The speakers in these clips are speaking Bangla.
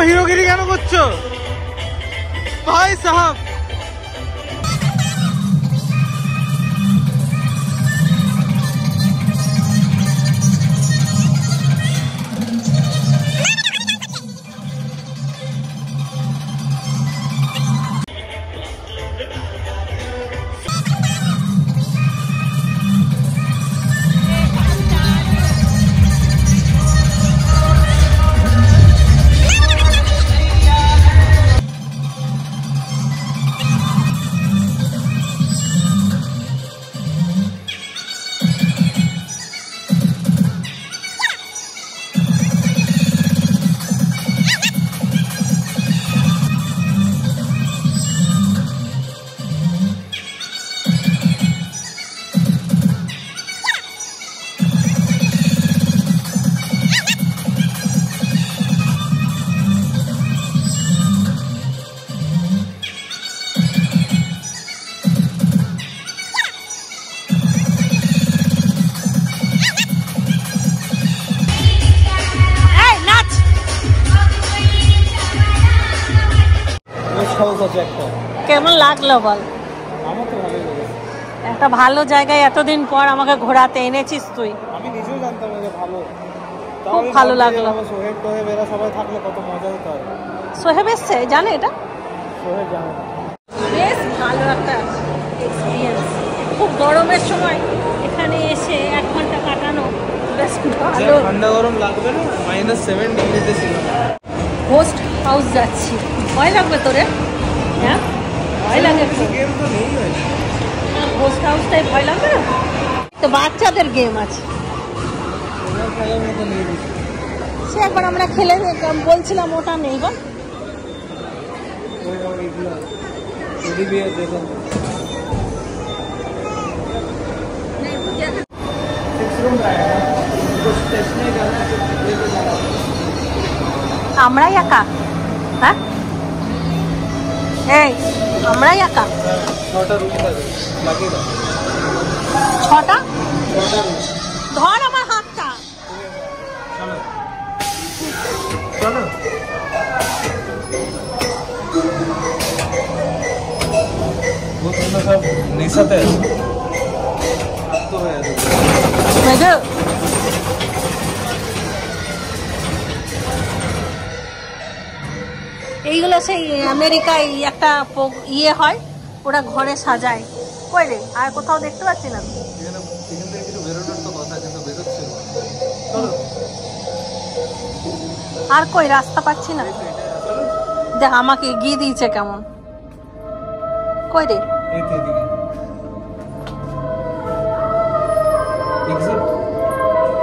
হিরোগিরি কেন করছো ভাই সাহাব? কেমন লাগলো বল? একটা ভালো জায়গায় এতদিন পর আমাকে ঘোরাতে এনেছিস তুই। আমি নিজেও জানতাম না যে ভালো, খুব ভালো লাগলো। সোহেব টোহেব এরা সবাই থাকলে কত মজা হতো। সোহেব এসছে, জানে এটা? সোহেব জানে না। বেশ ভালো একটা এক্সপিরিয়েন্স। খুব গরমের সময় এখানে এসে 1 ঘন্টা কাটানো বেশ ভালো। ঠান্ডা গরম লাগবে না, -7 ডিগ্রিতে ছিল। হোস্ট হাউস যাচ্ছি, ভয় লাগবে তোরে? হ্যাঁ ভয় লাগে। গেম তো নেই হয়েছে, হোস্ট হাউসটাই ভয় লাগবে না তো? বাচ্চাদের গেম আছে, সে একবার আমরা খেলে বলছিলাম ওটা নেই বা আমরাই একা? হ্যাঁ এই আমরাই একা? 6টা রুম থাকে, বাকি 6টা? ধর আমার হাতটা। চলো वो तुमने सब निशाते है तो है মেঘে এইগুলো সেই আমেরিকায় একটা ইয়ে হয়, ওরা ঘরে সাজায়। কই রে, আর কোথাও দেখতে পাচ্ছি না। এখান থেকে কিছু বেরোনোর তো কথা, কিন্তু বেরোচ্ছে না। চলো আর কই রাস্তা পাচ্ছি না। দেখ আমাকে এগিয়ে দিয়েছে কেমন। কই রে?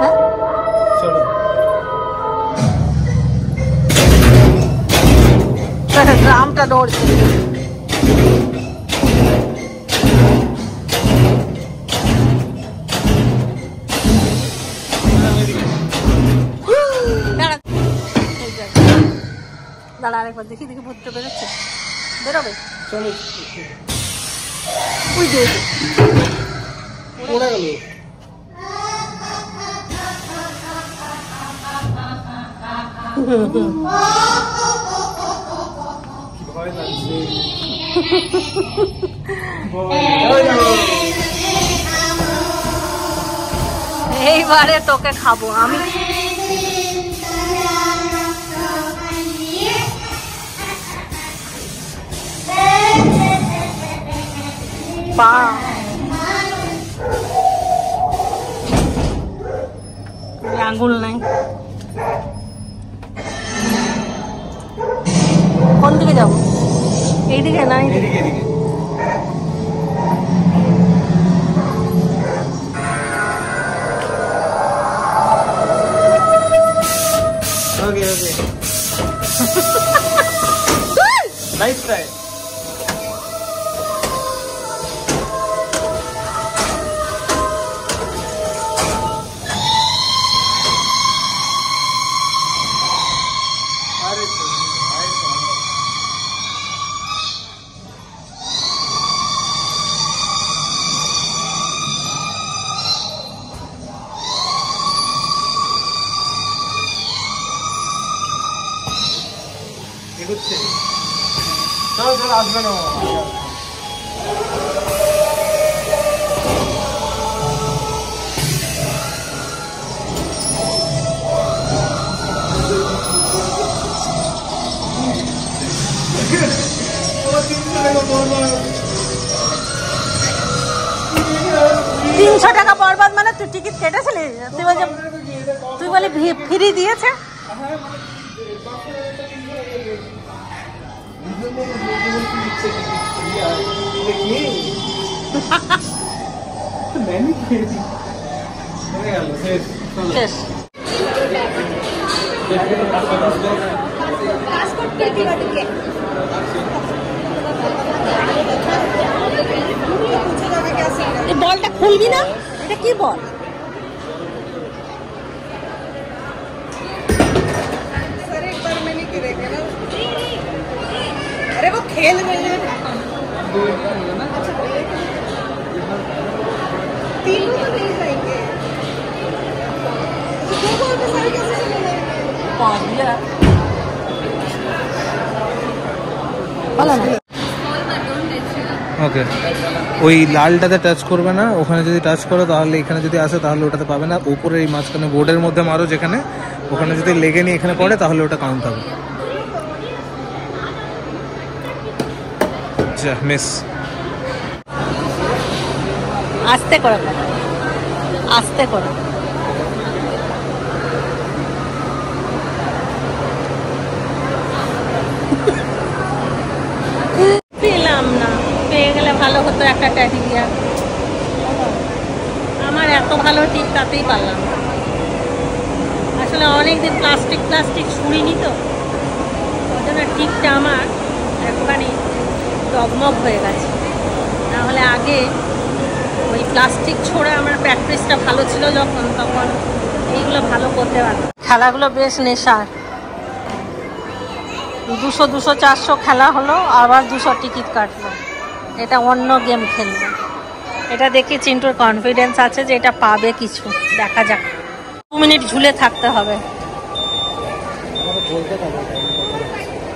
হ্যাঁ চলো গ্রামটা দৌড়ছে। দাঁড়া আরেকবার দেখি দেখি ভূতটা বেরোচ্ছে। বেরোবে? চলো ওই যে পড়ে গেল। এইবারে তোকে খাবো আমি। আঙুল নাই। কোন দিকে যাবো? এইদিকে নাই? এদিকে এদিকে। ওকে ওকে নাইস ট্রাই। আসবে না। টাকা বরবাদ মানে তুই টিকিট কেটেছিলি? তুই বলি ফ্রি দিয়েছে। শেষ। এই বলটা খুলবি না? এটা কি বল? सर एक बार मैंने गिरेगा ना। अरे वो खेल रहे हैं। तीनों तो नहीं जाएंगे। दो बॉल में सारे कैसे चले जाएंगे? বলো না। ওকে, ওই লালটাতে টাচ করবে না, ওখানে যদি টাচ করো তাহলে এখানে যদি আসে তাহলে ওটাতে পাবে না। উপরে এই মাঝখানে বোর্ডের মধ্যে মারো যেখানে, ওখানে যদি লেগে নিয়ে এখানে পড়ে তাহলে ওটা কাউন্ট হবে। যা মিস। আস্তে করে করো, আস্তে করো। পেলাম না, পেয়ে গেলে ভালো হতো একটা ট্যাডি বিয়ার। আমার এত ভালো টিপ তাতেই পারলাম না। আসলে অনেকদিন প্লাস্টিক ছুঁড়িনি তো, ওই জন্য টিপটা আমার একটুখানি ডগমগ হয়ে গেছে। নাহলে আগে ওই প্লাস্টিক ছোড়ে আমার প্র্যাকটিসটা ভালো ছিল যখন, তখন এইগুলো ভালো করতে পারতাম। খেলাগুলো বেশ নেশার। 200 400 খেলা হলো, আবার 200 টিকিট কাটলো। এটা অন্য গেম খেলবে। এটা দেখি চিন্টুর কনফিডেন্স আছে যে এটা পাবে কিছু। দেখা যাক। 2 মিনিট ঝুলে থাকতে হবে।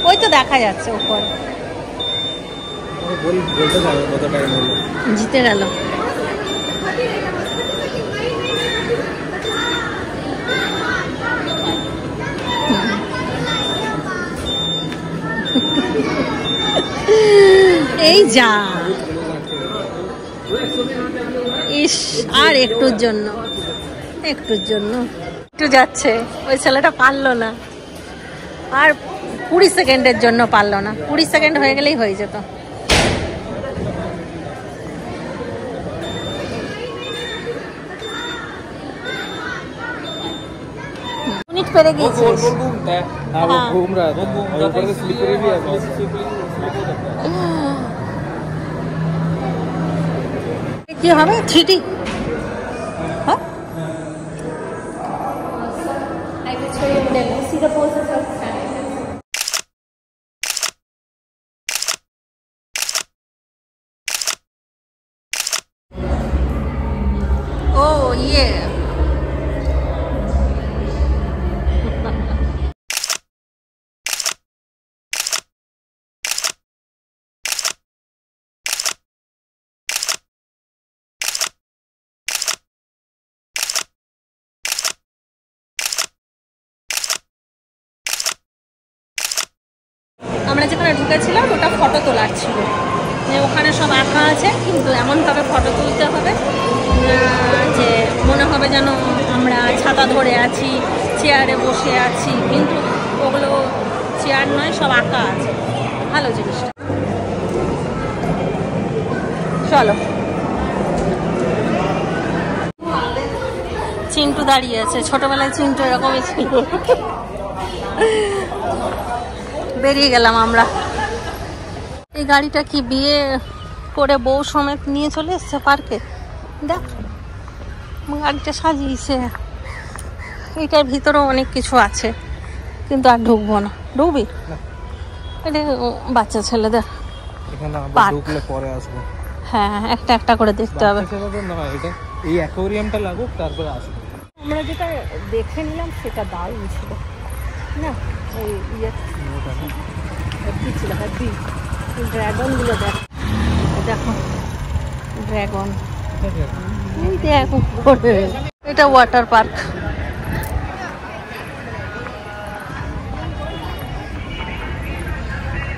ওই তো দেখা যাচ্ছে উপরে। জিতে গেল। এই যা, ইস, আর একটুর জন্য একটু যাচ্ছে। ওই ছেলেটা পারলো না, আর 20 সেকেন্ডের জন্য পারলো না। 20 সেকেন্ড হয়ে গেলেই হয়ে যেত। মিনিট পেরে গিয়েছিস। কি হবে? 3D? হ্যাঁ, ও ইয়ে, আমরা যেখানে ঢুকেছিলাম ওটা ফটো তোলার ছিল। ওখানে সব আঁকা আছে, কিন্তু এমনভাবে ফটো তুলতে হবে যে মনে হবে যেন আমরা ছাতা ধরে আছি, চেয়ারে বসে আছি, কিন্তু ওগুলো চেয়ার নয়, সব আঁকা আছে। ভালো জিনিসটা। চলো। চিন্টু দাঁড়িয়ে আছে। ছোটবেলায় চিন্টু এরকমই ছিল। বেরিয়ে গেলাম আমরা। এই গাড়িটা কি বিয়ে করে বউ সমেত নিয়ে চলে এসছে পার্কে? দেখ, গাড়িটা সাজিয়েছে। এটার ভিতরেও অনেক কিছু আছে, কিন্তু আর ঢুকবো না। ঢুকবি? এটা বাচ্চা ছেলেদের পার্ক। হ্যাঁ, একটা একটা করে দেখতে হবে। এই অ্যাকোয়ারিয়ামটা লাগুক, তারপরে আসবো। আমরা যেটা দেখে নিলাম সেটা দারুণ ছিল না? ওই ইয়ে কি ছিল, হ্যাপি ড্রাগনগুলো দেখো, দেখো ড্রাগন, এই দেখো এটা ওয়াটার পার্ক।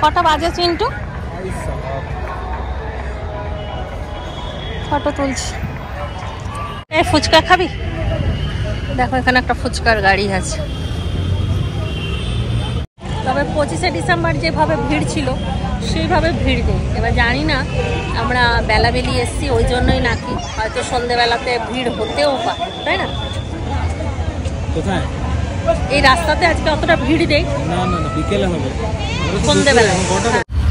কটা বাজে চিন্টু? ফটো তুলছি। এই ফুচকা খাবি? দেখো এখানে একটা ফুচকার গাড়ি আছে। তবে 25শে ডিসেম্বর যেভাবে ভিড় ছিল সেইভাবে ভিড় নেই। এবার জানি না, আমরা বেলাবেলি এসছি ওই জন্যই নাকি, হয়তো সন্ধেবেলাতে ভিড় হতেও পারে, তাই না? কোথায়? এই রাস্তাতে আজকে অতটা ভিড় নেই। না না না, বিকেলে হবে, সন্ধেবেলা।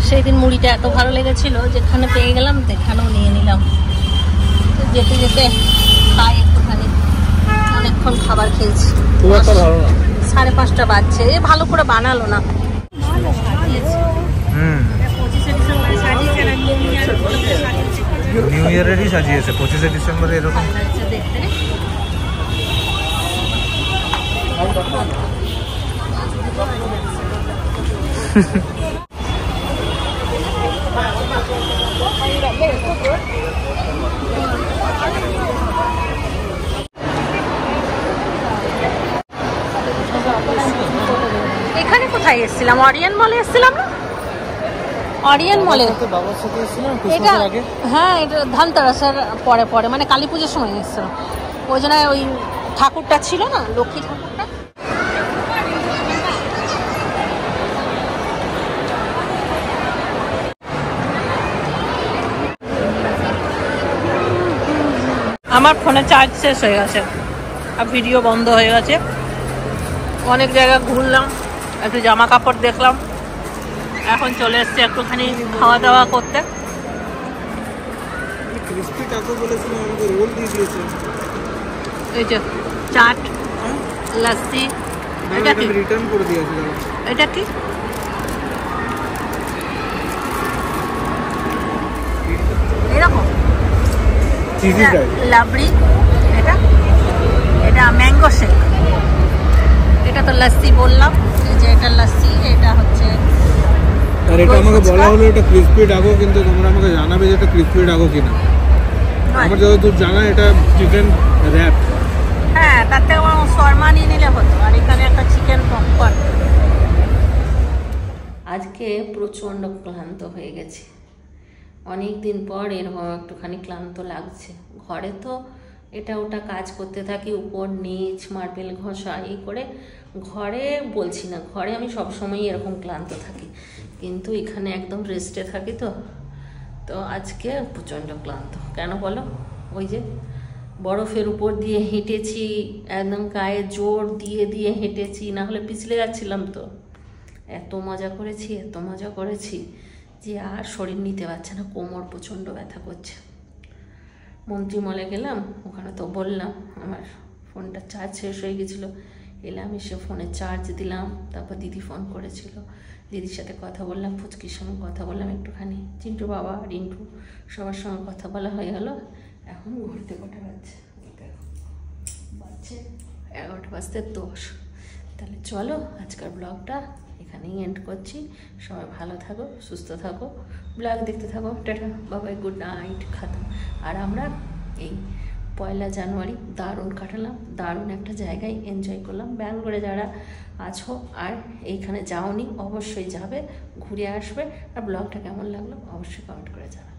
সেই দিন মুড়িটা এত ভালো লেগেছিল, যেখানে পেয়ে গেলাম সেখানেও নিয়ে নিলাম। যেতে যেতে খাই একটুখানি, অনেকক্ষণ খাবার খেয়েছি। খুব একটা ভালো না। 5:30 বাজছে, ভালো করে বানালো না। ভালো সাজিয়েছে। 25শে ডিসেম্বরে সাজিয়েছে না, নিউ ইয়ারেরই সাজিয়েছে 25শে ডিসেম্বরে এরকম। দেখতে এখানে কোথায় এসেছিলাম? অরিয়ন মলে এসেছিলাম না? অরিয়ন মলে বাবার সাথে এসেছিলাম এটা, ক্রিসমাসের আগে। হ্যাঁ এটা ধানতেরাসের পরে পরে, মানে কালী পুজোর সময় এসেছিলাম। ওই জন্য ওই ঠাকুরটা ছিল না, লক্ষ্মী ঠাকুরটা। আমার ফোনে চার্জ শেষ হয়ে গেছে আর ভিডিও বন্ধ হয়ে গেছে। অনেক জায়গা ঘুরলাম, একটু জামা কাপড় দেখলাম, এখন চলে এসছে একটুখানি খাওয়া দাওয়া করতে। ক্রিসপি টাকো বলেছিল, আমাকে রোল দিয়ে দিয়েছে। এই যে চাট, লস্যি। এটা কি? রিটার্ন করে দিয়েছিল। এটা কি? এরকম চিজি টাইপ লাবড়ি। এটা এটা ম্যাঙ্গো শেক। এটা তো লস্যি বললাম, এই যে এটা লস্যি, এটা হচ্ছে। আর এটা আমাকে বলা হলো এটা ক্রিসপি টাকো, কিন্তু তোমরা আমাকে জানাবে যে এটা ক্রিসপি টাকো কিনা। আমার যতদূর জানা এটা চিকেন র‍্যাপ। হ্যাঁ, তার থেকে আমার শর্মা নিয়ে নিলে হতো। আর এখানে একটা চিকেন পপকর্ন। আজকে প্রচণ্ড ক্লান্ত হয়ে গেছি, অনেক দিন পর এরকম একটুখানি ক্লান্ত লাগছে। ঘরে তো এটা ওটা কাজ করতে থাকি, উপর নিচ মার্বেল ঘষা এই করে। ঘরে বলছি না, ঘরে আমি সবসময় এরকম ক্লান্ত থাকি, কিন্তু এখানে একদম রেস্টে থাকি। তো আজকে প্রচণ্ড ক্লান্ত। কেন বলো? ওই যে বরফের উপর দিয়ে হেঁটেছি, একদম গায়ে জোর দিয়ে দিয়ে হেঁটেছি, না হলে পিছলে যাচ্ছিলাম। তো এত মজা করেছি, এত মজা করেছি যে আর শরীর নিতে পারছে না, কোমর প্রচণ্ড ব্যথা করছে। মন্ত্রীমলে গেলাম, ওখানে তো বললাম আমার ফোনটা চার্জ শেষ হয়ে গেছিলো। এলাম, এসে ফোনে চার্জ দিলাম, তারপর দিদি ফোন করেছিল, দিদির সাথে কথা বললাম, ফুচকির সঙ্গে কথা বললাম একটুখানি, চিন্টু বাবা, রিন্টু সবার সঙ্গে কথা বলা হয়ে গেল। এখন ঘুরতে কটা বাজছে? বাজছে 11:10। তাহলে চলো আজকের ব্লগটা এখানেই এন্ড করছি। সবাই ভালো থাকো, সুস্থ থাকো, ব্লগ দেখতে থাকো। টাটা, বাবাই, গুড নাইট, খাতাম। আর আমরা এই 1 জানুয়ারি দারুণ কাটালাম, দারুণ একটা জায়গায় এনজয় করলাম। ব্যাঙ্গালোরে যারা আছো আর এইখানে যাওনি, অবশ্যই যাবে, ঘুরে আসবে। আর ব্লগটা কেমন লাগলো অবশ্যই কমেন্ট করে জানাবে।